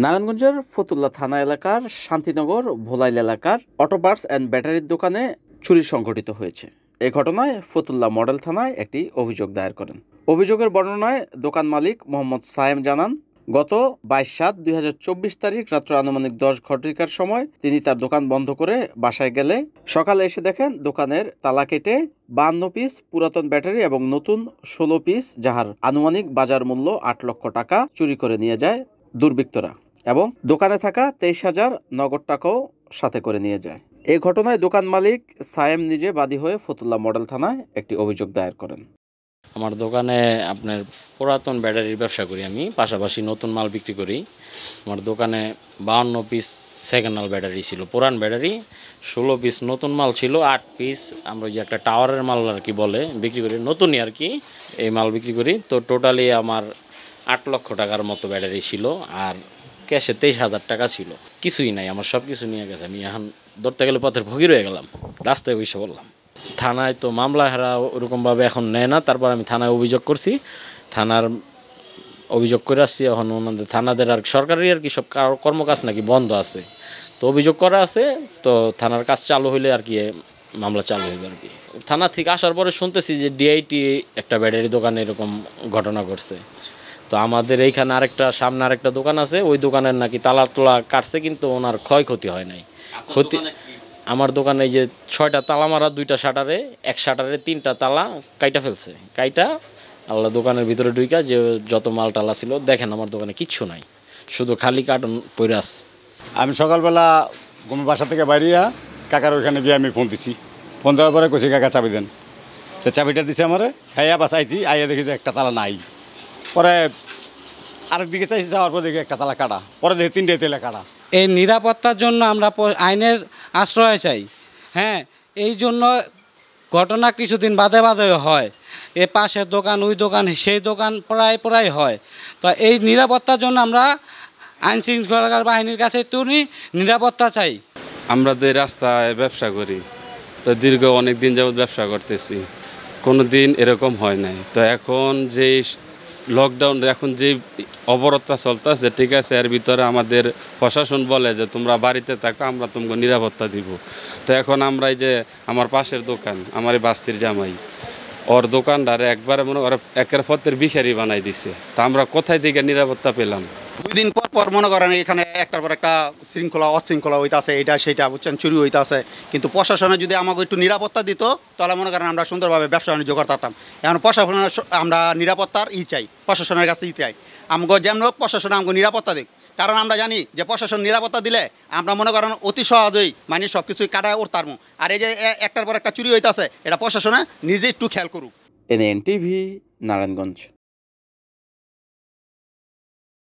নারায়ণগঞ্জের ফতুল্লা থানা এলাকার শান্তিনগর ভোলাইল এলাকার অটো পার্টস অ্যান্ড ব্যাটারির দোকানে চুরি সংঘটিত হয়েছে। এ ঘটনায় ফতুল্লা মডেল থানায় একটি অভিযোগ দায়ের করেন। অভিযোগের বর্ণনায় দোকান মালিক মোহাম্মদ সায়েম জানান, গত 22/7/2024 তারিখ রাত্র আনুমানিক 10 ঘটিকার সময় তিনি তার দোকান বন্ধ করে বাসায় গেলে সকালে এসে দেখেন দোকানের তালা কেটে 52 পিস পুরাতন ব্যাটারি এবং নতুন 16 পিস, যাহার আনুমানিক বাজার মূল্য 8 লক্ষ টাকা চুরি করে নিয়ে যায় দুর্বৃত্তরা এবং দোকানে থাকা 23,000 নগদ টাকাও সাথে করে নিয়ে যায়। এই ঘটনায় দোকান মালিক সায়েম নিজে বাদী হয়ে ফতুল্লা মডেল থানায় একটি অভিযোগ দায়ের করেন। আমার দোকানে আপনার পুরাতন ব্যাটারির ব্যবসা করি, আমি পাশাপাশি নতুন মাল বিক্রি করি। আমার দোকানে 52 পিস সেকেন্ড হ্যান্ড ব্যাটারি ছিল, পুরান ব্যাটারি 16 পিস নতুন মাল ছিল, 8 পিস আমরা যে একটা টাওয়ারের মাল আর কি বলে বিক্রি করি, নতুনই আর কি এই মাল বিক্রি করি। তো টোটালি আমার 8 লক্ষ টাকার মতো ব্যাটারি ছিল, আর ক্যাশে 23,000 টাকা ছিল। কিছুই নাই, আমার সব কিছু নিয়ে গেছে। আমি এখন ধরতে গেলে পথের ভোগী হয়ে গেলাম, রাস্তায় বসে বললাম। থানায় তো মামলা হারা ওরকমভাবে এখন নেয় না, তারপর আমি থানায় অভিযোগ করছি, থানার অভিযোগ করে আসছি। এখন ওনাদের থানাদের আর সরকারি আর কি সব কর্মকাজ নাকি বন্ধ আছে, তো অভিযোগ করা আছে, তো থানার কাজ চালু হইলে আর কি মামলা চালু হইবে আর কি। থানা থেকে আসার পরে শুনতেছি যে ডিআইটি একটা ব্যাটারি দোকানে এরকম ঘটনা ঘটছে। তো আমাদের এইখানে সামনে আরেকটা দোকান আছে, ওই দোকানের নাকি তালা তোলা কাটছে, কিন্তু ওনার ক্ষয়ক্ষতি হয় নাই। ক্ষতি আমার দোকানে এই যে 6টা তালা মারা, 2টা শাটারে, এক শাটারে 3টা তালা কাইটা ফেলছে। কাইটা আল্লাহ দোকানের ভিতরে ঢুইকা যে যত মাল টালা ছিল, দেখেন আমার দোকানে কিচ্ছু নাই, শুধু খালি কার্টন পড়ে আছে। আমি সকালবেলা বাসা থেকে বাইরিয়া কাকার ওইখানে গিয়ে আমি ফোন দিছি। ফোন দেওয়ার পরে কইছি কাকা চাবি দেন। সে চাবিটা দিছে আমারে, খাইয়া বাস আইছি, আইয়া দেখি যে একটা তালা নাই। পরে আরেক দিকে চাইছি, যাওয়ার পর দেখি একটা তালা কাটা, পরে দেখি 3টে তেলে কাটা। এই নিরাপত্তার জন্য আমরা আইনের আশ্রয় চাই। হ্যাঁ, এই জন্য ঘটনা কিছুদিন বাদে বাদে হয়, এ পাশের দোকান, ওই দোকান, সেই দোকান প্রায় হয়। তো এই নিরাপত্তার জন্য আমরা আইন শৃঙ্খলা বাহিনীর কাছে তুলি নিরাপত্তা চাই। আমরা যে রাস্তায় ব্যবসা করি, তো দীর্ঘ অনেক দিন যাবৎ ব্যবসা করতেছি, কোনো দিন এরকম হয় নাই। তো এখন যে লকডাউন, এখন যে অবরোধটা চলতেছে, ঠিক আছে, এর ভিতরে আমাদের প্রশাসন বলে যে তোমরা বাড়িতে থাকো, আমরা তোমাকে নিরাপত্তা দিব। তো এখন আমরা এই যে আমার পাশের দোকান, আমার এই বাস্তির জামাই, ওর দোকানদারে একবারে মনে করে একের পথের ভিখারি বানাই দিছে। তা আমরা কোথায় থেকে নিরাপত্তা পেলাম? 2 দিন পর মনে করেন এখানে একটার পর একটা অশৃঙ্খলা হইতাছে, এটা সেটা বুঝছেন, চুরি হইতাছে। কিন্তু প্রশাসনে যদি আমাকে একটু নিরাপত্তা দিত, তাহলে মনে করেন আমরা সুন্দরভাবে ব্যবসা বাণিজ্য করতাম। এখন প্রশাসনের আমরা নিরাপত্তার চাই, প্রশাসনের কাছে চাই। আমাকে যেমন হোক প্রশাসনে আমাকে নিরাপত্তা দিক, কারণ আমরা জানি যে প্রশাসন নিরাপত্তা দিলে আমরা মনে করেন অতি সহজেই মানে সব কিছুই কাটায় উঠতাম। আর এই যে একটার পর একটা চুরি হইতাছে, এটা প্রশাসনে নিজে একটু খেয়াল করুক। NN TV, Narayanganj.